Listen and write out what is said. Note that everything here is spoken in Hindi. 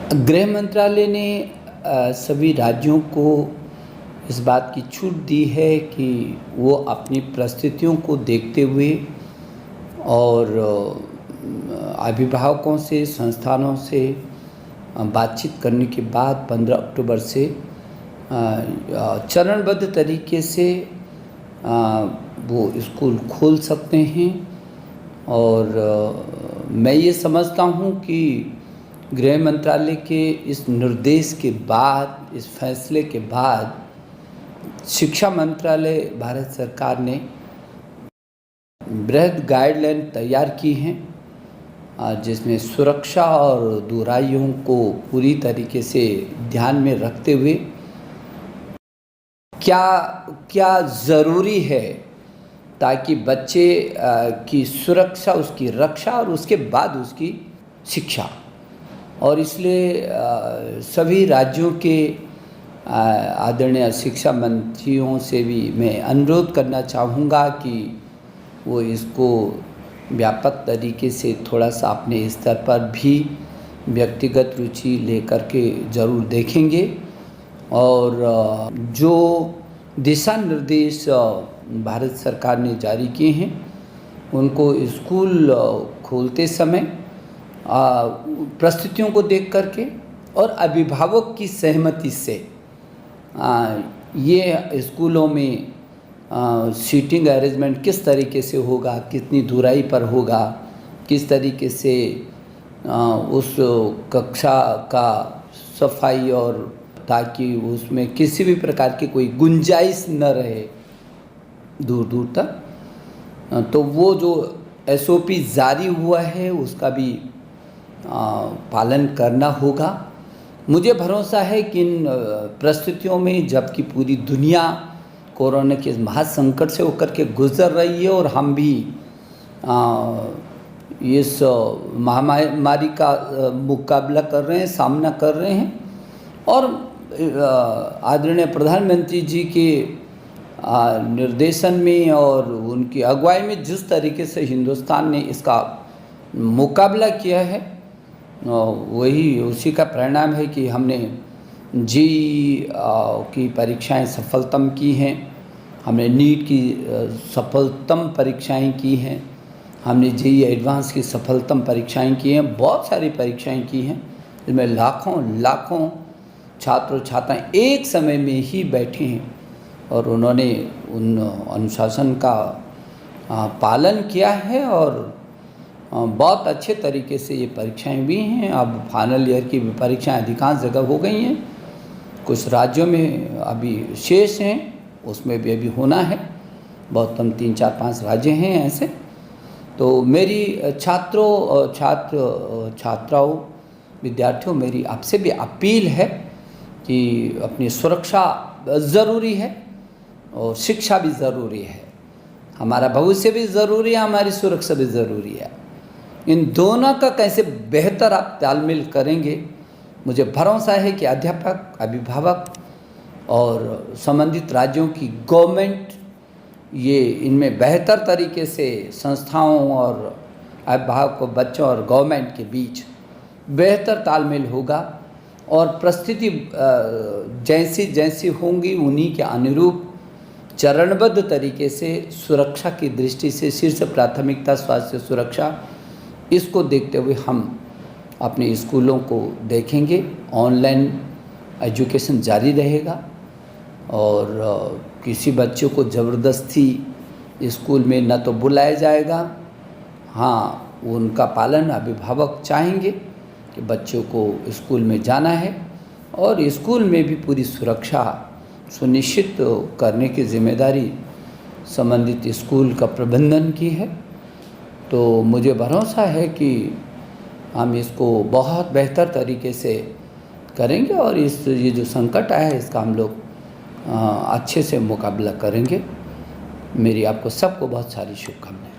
गृह मंत्रालय ने सभी राज्यों को इस बात की छूट दी है कि वो अपनी परिस्थितियों को देखते हुए और अभिभावकों से, संस्थानों से बातचीत करने के बाद 15 अक्टूबर से चरणबद्ध तरीके से वो स्कूल खोल सकते हैं। और मैं ये समझता हूँ कि गृह मंत्रालय के इस निर्देश के बाद, इस फैसले के बाद शिक्षा मंत्रालय भारत सरकार ने बृहद गाइडलाइन तैयार की हैं, जिसमें सुरक्षा और दूरियों को पूरी तरीके से ध्यान में रखते हुए क्या क्या ज़रूरी है ताकि बच्चे की सुरक्षा, उसकी रक्षा और उसके बाद उसकी शिक्षा। और इसलिए सभी राज्यों के आदरणीय शिक्षा मंत्रियों से भी मैं अनुरोध करना चाहूँगा कि वो इसको व्यापक तरीके से थोड़ा सा अपने स्तर पर भी व्यक्तिगत रुचि लेकर के ज़रूर देखेंगे। और जो दिशा निर्देश भारत सरकार ने जारी किए हैं उनको स्कूल खोलते समय परिस्थितियों को देख करके और अभिभावक की सहमति से ये स्कूलों में सीटिंग अरेंजमेंट किस तरीके से होगा, कितनी दूरी पर होगा, किस तरीके से उस कक्षा का सफाई, और ताकि उसमें किसी भी प्रकार की कोई गुंजाइश न रहे दूर दूर तक। तो वो जो SOP जारी हुआ है उसका भी पालन करना होगा। मुझे भरोसा है कि इन परिस्थितियों में, जबकि पूरी दुनिया कोरोना के महासंकट से होकर के गुजर रही है और हम भी इस महामारी का मुकाबला कर रहे हैं, सामना कर रहे हैं, और आदरणीय प्रधानमंत्री जी के निर्देशन में और उनकी अगुवाई में जिस तरीके से हिंदुस्तान ने इसका मुकाबला किया है, वही उसी का परिणाम है कि हमने JEE की परीक्षाएं सफलतम की हैं, हमने नीट की सफलतम परीक्षाएं की हैं, हमने JEE एडवांस की सफलतम परीक्षाएं की हैं, बहुत सारी परीक्षाएं की हैं। इसमें लाखों छात्र छात्राएं एक समय में ही बैठे हैं और उन्होंने उन अनुशासन का पालन किया है और बहुत अच्छे तरीके से ये परीक्षाएं भी हैं। अब फाइनल ईयर की भी परीक्षाएं अधिकांश जगह हो गई हैं, कुछ राज्यों में अभी शेष हैं, उसमें भी अभी होना है। बहुत कम 3-4-5 राज्य हैं ऐसे। तो मेरी छात्राओं, विद्यार्थियों, मेरी आपसे भी अपील है कि अपनी सुरक्षा ज़रूरी है और शिक्षा भी ज़रूरी है। हमारा भविष्य भी ज़रूरी है, हमारी सुरक्षा भी ज़रूरी है। इन दोनों का कैसे बेहतर आप तालमेल करेंगे, मुझे भरोसा है कि अध्यापक, अभिभावक और संबंधित राज्यों की गवर्नमेंट ये इनमें बेहतर तरीके से संस्थाओं और अभिभावकों, बच्चों और गवर्नमेंट के बीच बेहतर तालमेल होगा और परिस्थिति जैसी होंगी उन्हीं के अनुरूप चरणबद्ध तरीके से सुरक्षा की दृष्टि से शीर्ष प्राथमिकता स्वास्थ्य सुरक्षा, इसको देखते हुए हम अपने स्कूलों को देखेंगे। ऑनलाइन एजुकेशन जारी रहेगा और किसी बच्चों को ज़बरदस्ती स्कूल में न तो बुलाया जाएगा, हाँ उनका पालन अभिभावक चाहेंगे कि बच्चों को स्कूल में जाना है और स्कूल में भी पूरी सुरक्षा सुनिश्चित करने की जिम्मेदारी संबंधित स्कूल का प्रबंधन की है। तो मुझे भरोसा है कि हम इसको बहुत बेहतर तरीके से करेंगे और ये जो संकट आया है इसका हम लोग अच्छे से मुकाबला करेंगे। मेरी आपको सबको बहुत सारी शुभकामनाएं।